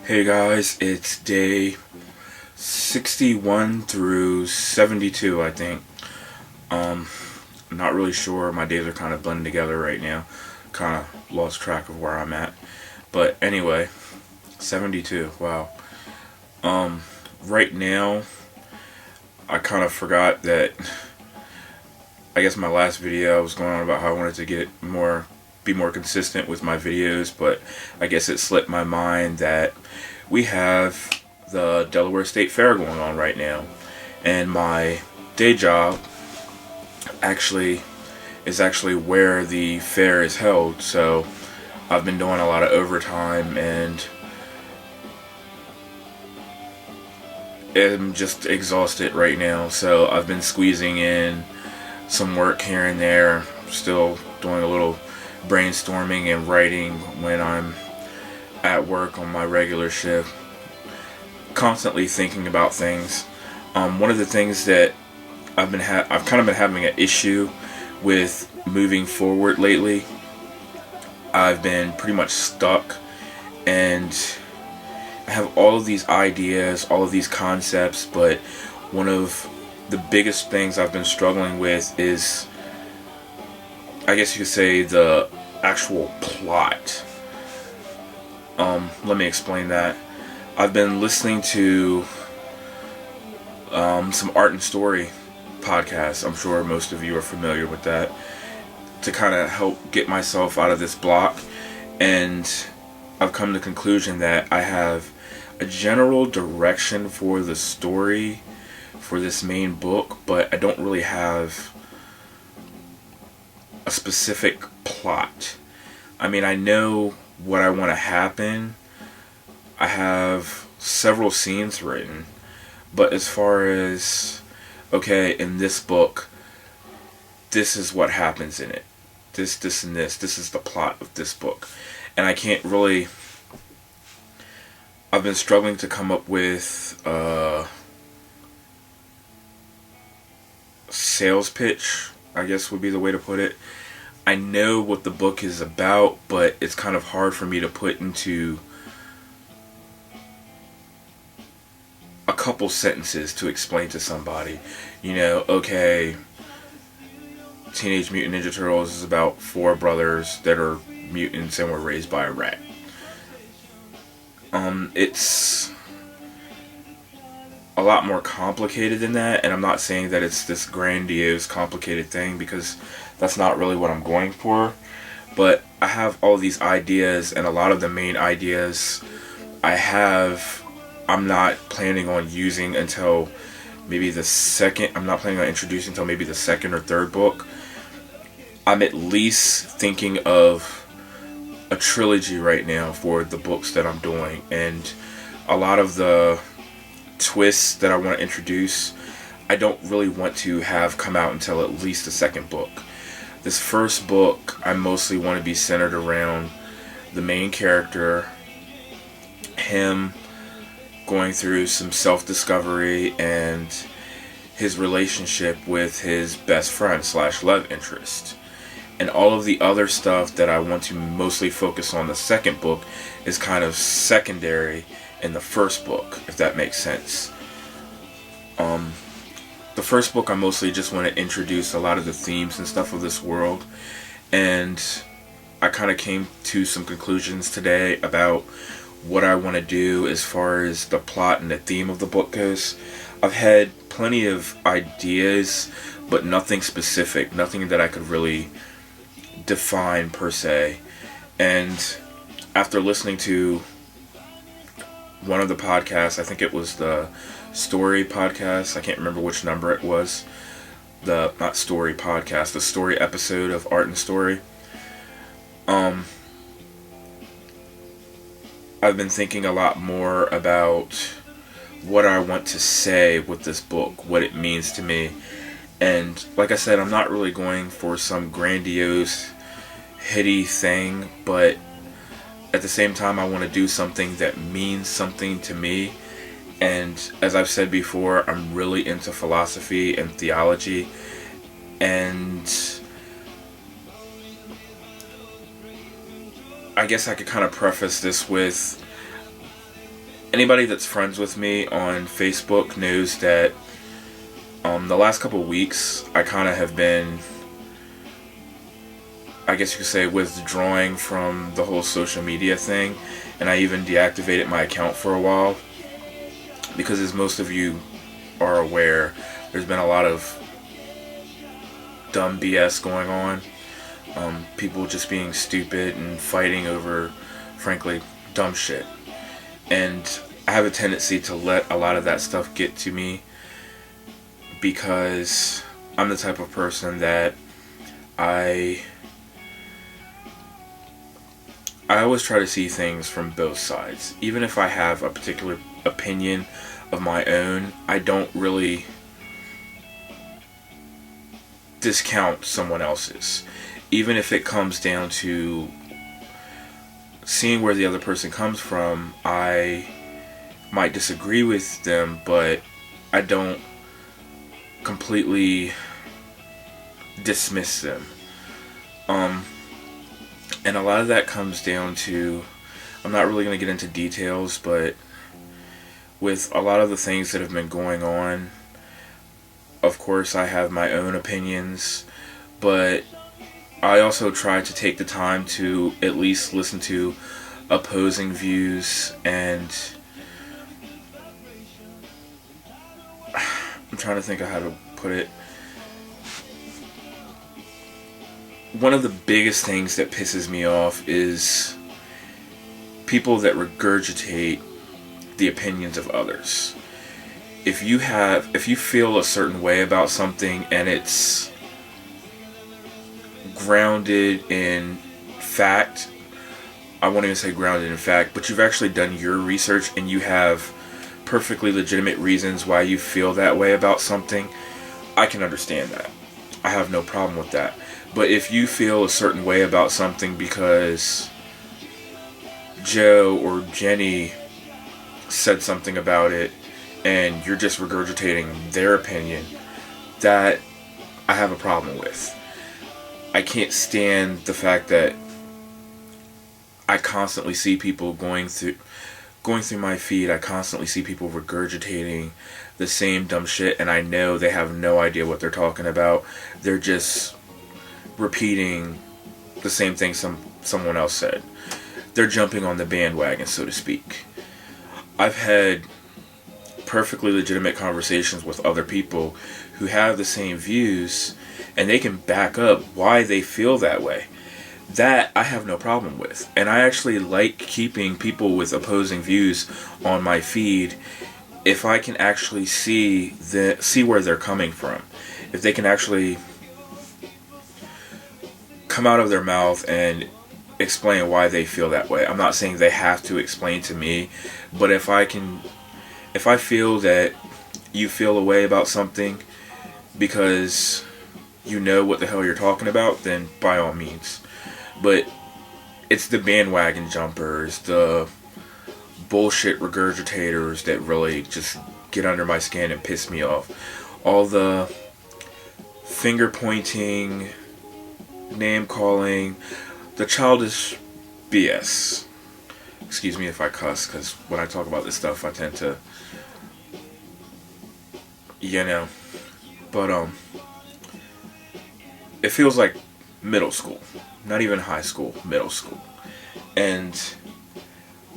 Hey guys, it's day 61 through 72, I think. I'm not really sure. My days are kind of blending together right now. Kind of lost track of where I'm at. But anyway, 72. Wow. Right now, I kind of forgot that. I guess my last video I was going on about how I wanted to be more consistent with my videos, but I guess it slipped my mind that we have the Delaware State Fair going on right now, and my day job actually is actually where the fair is held. So I've been doing a lot of overtime and I'm just exhausted right now. So I've been squeezing in some work here and there, still doing a little brainstorming and writing when I'm at work on my regular shift, constantly thinking about things. One of the things that I've kind of been having an issue with moving forward lately. I've been pretty much stuck, and I have all of these ideas, all of these concepts, but one of the biggest things I've been struggling with is, I guess you could say, the actual plot. Let me explain that. I've been listening to some art and story podcasts. I'm sure most of you are familiar with that, to kind of help get myself out of this block. And I've come to the conclusion that I have a general direction for the story for this main book, but I don't really have a specific plot. I mean, I know what I want to happen. I have several scenes written, but as far as, okay, in this book, this is what happens in it. This, and this. This is the plot of this book. And I can't really... I've been struggling to come up with a sales pitch, I guess would be the way to put it. I know what the book is about, but it's kind of hard for me to put into a couple sentences to explain to somebody. You know, okay, Teenage Mutant Ninja Turtles is about 4 brothers that are mutants and were raised by a rat. It's a lot more complicated than that, and I'm not saying that it's this grandiose, complicated thing, because that's not really what I'm going for. But I have all these ideas, and a lot of the main ideas I'm not planning on using until maybe I'm not planning on introducing until maybe the second or third book. I'm at least thinking of a trilogy right now for the books that I'm doing, and a lot of the twists that I want to introduce, I don't really want to have come out until at least the second book. This first book, I mostly want to be centered around the main character, him going through some self-discovery, and his relationship with his best friend / love interest. And all of the other stuff that I want to mostly focus on the second book is kind of secondary in the first book, if that makes sense. The first book, I mostly just want to introduce a lot of the themes and stuff of this world. And I kind of came to some conclusions today about what I want to do as far as the plot and the theme of the book goes. I've had plenty of ideas, but nothing specific, nothing that I could really define per se. And after listening to one of the podcasts, I think it was the Story podcast, I can't remember which number it was, not Story podcast, the Story episode of Art and Story. I've been thinking a lot more about what I want to say with this book, what it means to me. And like I said, I'm not really going for some grandiose, heady thing, but at the same time, I want to do something that means something to me. And as I've said before, I'm really into philosophy and theology. And I guess I could kind of preface this with, anybody that's friends with me on Facebook knows that the last couple of weeks I kind of have been, I guess you could say, withdrawing from the whole social media thing, and I even deactivated my account for a while because, as most of you are aware, there's been a lot of dumb BS going on. People just being stupid and fighting over, frankly, dumb shit. And I have a tendency to let a lot of that stuff get to me because I'm the type of person that I always try to see things from both sides. Even if I have a particular opinion of my own, I don't really discount someone else's. Even if it comes down to seeing where the other person comes from, I might disagree with them, but I don't completely dismiss them. And a lot of that comes down to, I'm not really going to get into details, but with a lot of the things that have been going on, of course I have my own opinions, but I also try to take the time to at least listen to opposing views, and I'm trying to think of how to put it. One of the biggest things that pisses me off is people that regurgitate the opinions of others. If you feel a certain way about something and it's grounded in fact, I won't even say grounded in fact, but you've actually done your research and you have perfectly legitimate reasons why you feel that way about something, I can understand that. I have no problem with that. But if you feel a certain way about something because Joe or Jenny said something about it and you're just regurgitating their opinion, that I have a problem with. I can't stand the fact that I constantly see people going through my feed. I constantly see people regurgitating the same dumb shit, and I know they have no idea what they're talking about. They're just repeating the same thing someone else said. They're jumping on the bandwagon, so to speak. I've had perfectly legitimate conversations with other people who have the same views, and they can back up why they feel that way. That I have no problem with. And I actually like keeping people with opposing views on my feed if I can actually see where they're coming from. If they can actually come out of their mouth and explain why they feel that way. I'm not saying they have to explain to me, but if I feel that you feel a way about something because you know what the hell you're talking about, then by all means. But it's the bandwagon jumpers, the bullshit regurgitators that really just get under my skin and piss me off. All the finger pointing, name calling, the childish BS. Excuse me if I cuss, because when I talk about this stuff I tend to, but it feels like middle school. Not even high school, middle school. And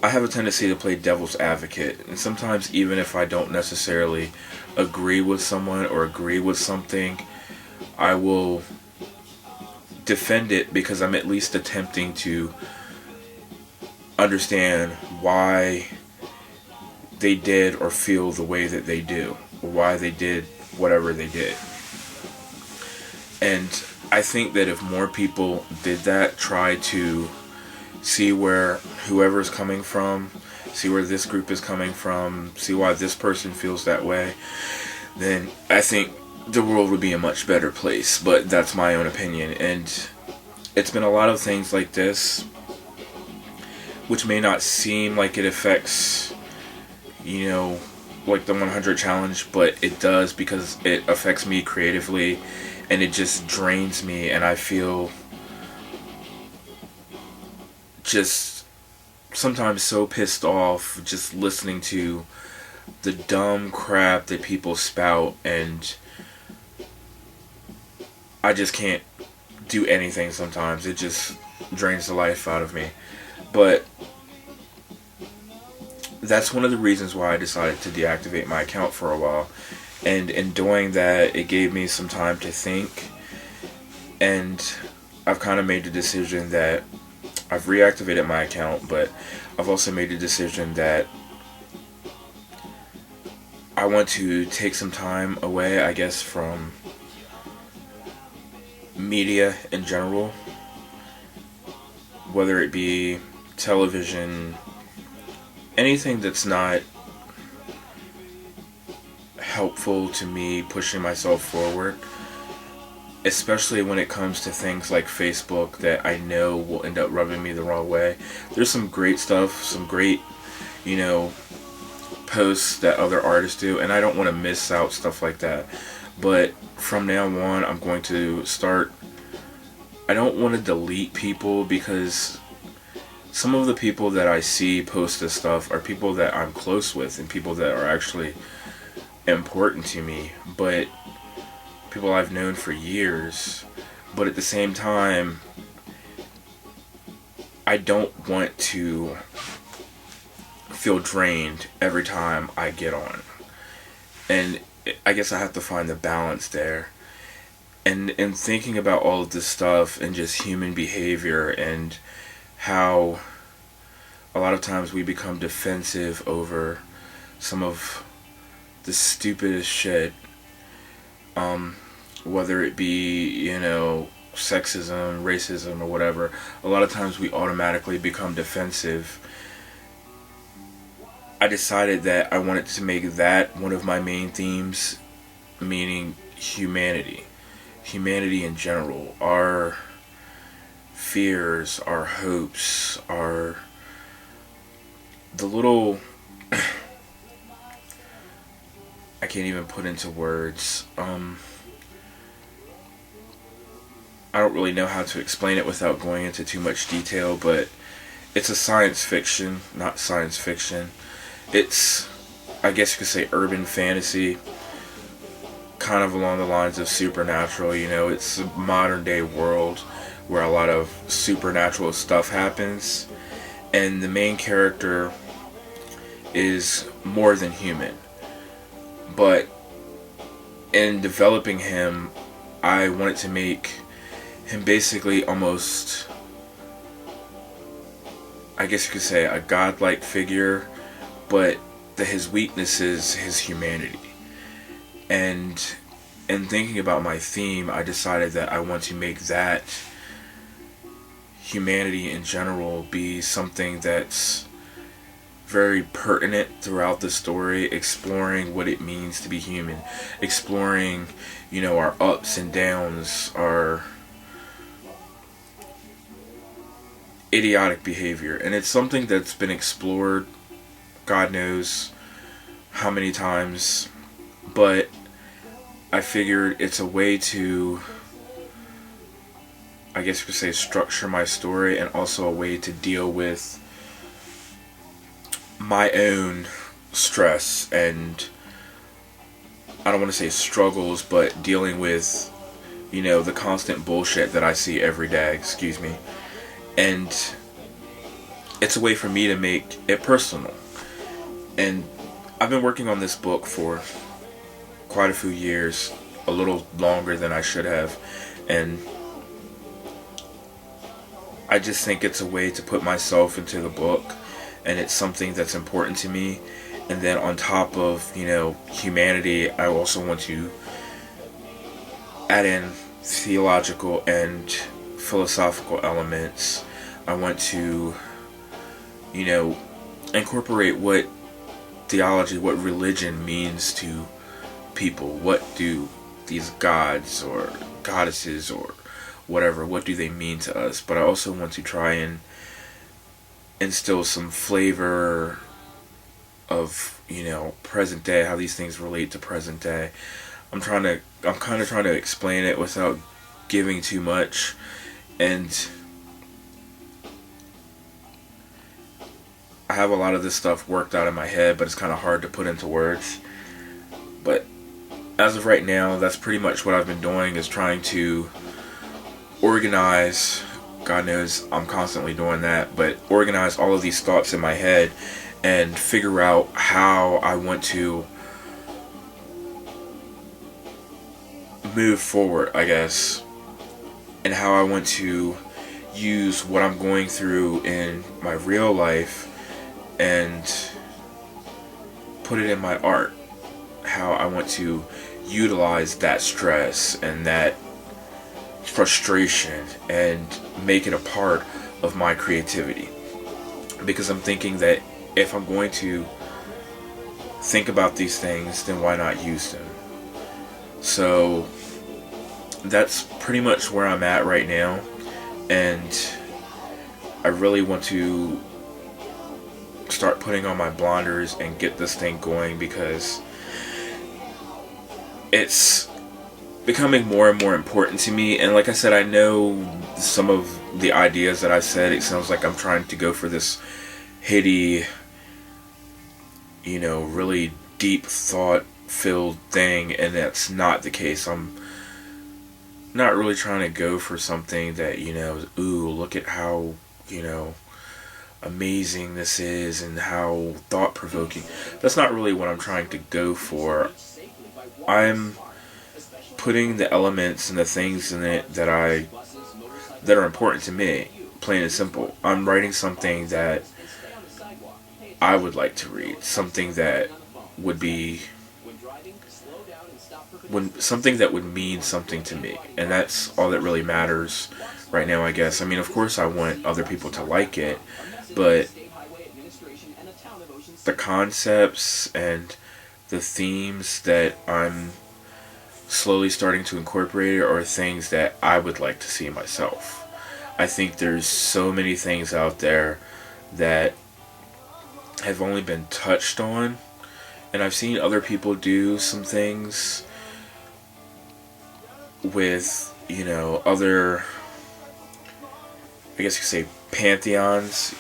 I have a tendency to play devil's advocate. And sometimes even if I don't necessarily agree with someone or agree with something, I will defend it because I'm at least attempting to understand why they did or feel the way that they do, or why they did whatever they did. And I think that if more people did that, try to see where whoever's coming from, see where this group is coming from, see why this person feels that way, then I think the world would be a much better place. But that's my own opinion. And it's been a lot of things like this, which may not seem like it affects, like the 100 challenge, but it does because it affects me creatively. And it just drains me, and I feel just sometimes so pissed off just listening to the dumb crap that people spout, and I just can't do anything sometimes. It just drains the life out of me. But that's one of the reasons why I decided to deactivate my account for a while. And in doing that, it gave me some time to think. And I've kind of made the decision that I've reactivated my account, but I've also made the decision that I want to take some time away, I guess, from media in general, whether it be television, anything that's not helpful to me pushing myself forward, especially when it comes to things like Facebook that I know will end up rubbing me the wrong way. There's some great stuff, some great, posts that other artists do, and I don't want to miss out stuff like that. But from now on, I'm going to start. I don't want to delete people, because some of the people that I see post this stuff are people that I'm close with and people that are actually important to me, but people I've known for years. But at the same time, I don't want to feel drained every time I get on. And I guess I have to find the balance there. And in thinking about all of this stuff and just human behavior and how a lot of times we become defensive over some of the stupidest shit, whether it be, sexism, racism, or whatever. A lot of times we automatically become defensive. I decided that I wanted to make that one of my main themes, meaning humanity. Humanity in general. Our fears, our hopes, the little I can't even put into words. I don't really know how to explain it without going into too much detail, but it's a science fiction, not science fiction. It's, I guess you could say, urban fantasy, kind of along the lines of Supernatural. It's a modern day world where a lot of supernatural stuff happens, and the main character is more than human. But in developing him, I wanted to make him basically almost, I guess you could say, a godlike figure, but his weakness is his humanity. And in thinking about my theme, I decided that I want to make that humanity in general be something that's very pertinent throughout the story, exploring what it means to be human, exploring, our ups and downs, our idiotic behavior. And it's something that's been explored God knows how many times, but I figured it's a way to, I guess you could say, structure my story, and also a way to deal with my own stress and, I don't want to say struggles, but dealing with, the constant bullshit that I see every day, excuse me. And it's a way for me to make it personal. And I've been working on this book for quite a few years, a little longer than I should have, and I just think it's a way to put myself into the book, and it's something that's important to me. And then on top of, humanity, I also want to add in theological and philosophical elements. I want to, incorporate what theology, what religion means to people. What do these gods or goddesses or whatever, what do they mean to us? But I also want to try and instill some flavor of, present day, how these things relate to present day. I'm kind of trying to explain it without giving too much. And I have a lot of this stuff worked out in my head, but it's kind of hard to put into words. But as of right now, that's pretty much what I've been doing, is trying to organize. God knows I'm constantly doing that, but organize all of these thoughts in my head and figure out how I want to move forward, I guess, and how I want to use what I'm going through in my real life and put it in my art. How I want to utilize that stress and that frustration and make it a part of my creativity. Because I'm thinking that if I'm going to think about these things, then why not use them? So that's pretty much where I'm at right now, and I really want to start putting on my blinders and get this thing going, because it's becoming more and more important to me. And like I said, I know some of the ideas that I said, it sounds like I'm trying to go for this heady, really deep thought filled thing, and that's not the case. I'm not really trying to go for something that, ooh, look at how, amazing this is and how thought provoking. That's not really what I'm trying to go for. I'm putting the elements and the things in it that are important to me, plain and simple. I'm writing something that I would like to read, something that would be something that would mean something to me, and that's all that really matters right now, I guess. I mean, of course I want other people to like it, but the concepts and the themes that I'm slowly starting to incorporate are things that I would like to see myself. I think there's so many things out there that have only been touched on, and I've seen other people do some things with, other, I guess you could say, pantheons.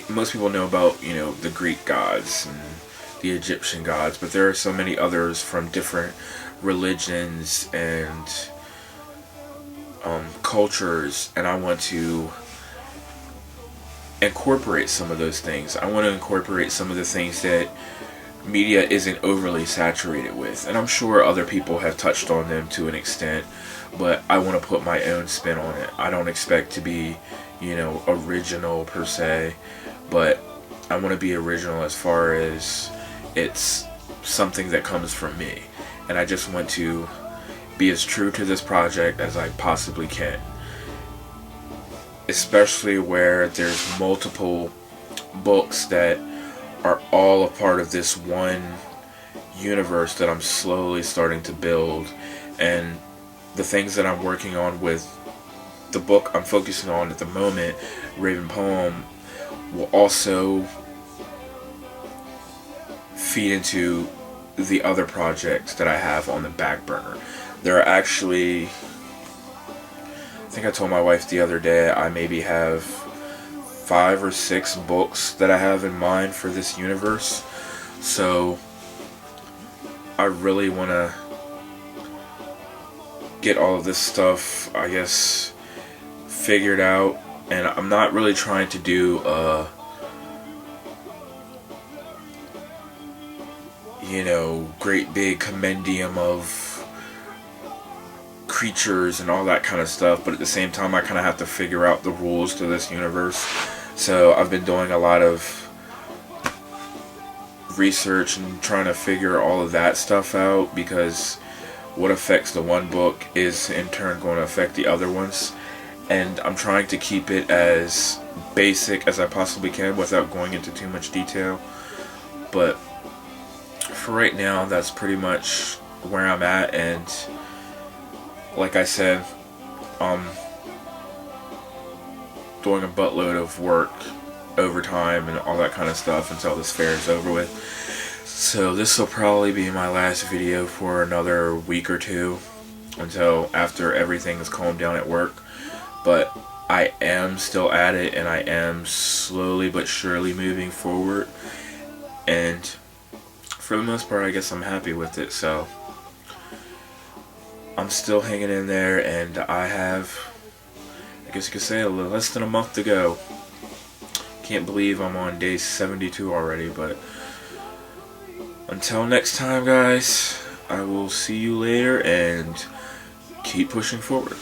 Most people know about, the Greek gods and the Egyptian gods, but there are so many others from different religions and cultures, and I want to incorporate some of those things. I want to incorporate some of the things that media isn't overly saturated with, and I'm sure other people have touched on them to an extent, but I want to put my own spin on it. I don't expect to be, original per se, but I want to be original as far as it's something that comes from me, and I just want to be as true to this project as I possibly can, especially where there's multiple books that are all a part of this one universe that I'm slowly starting to build. And the things that I'm working on with the book I'm focusing on at the moment, Raven Poem, will also feed into the other projects that I have on the back burner. There are actually, I think I told my wife the other day, I maybe have 5 or 6 books that I have in mind for this universe. So I really want to get all of this stuff, I guess, figured out. And I'm not really trying to do great big compendium of creatures and all that kind of stuff, but at the same time I kind of have to figure out the rules to this universe. So I've been doing a lot of research and trying to figure all of that stuff out, because what affects the one book is in turn going to affect the other ones, and I'm trying to keep it as basic as I possibly can without going into too much detail. But for right now, that's pretty much where I'm at, and like I said, doing a buttload of work, overtime, and all that kind of stuff until this fair is over with. So this will probably be my last video for another week or two, until after everything is calmed down at work. But I am still at it, and I am slowly but surely moving forward. And for the most part, I guess I'm happy with it. So I'm still hanging in there, and I have, I guess you could say, a little less than a month to go. Can't believe I'm on day 72 already, but until next time, guys, I will see you later, and keep pushing forward.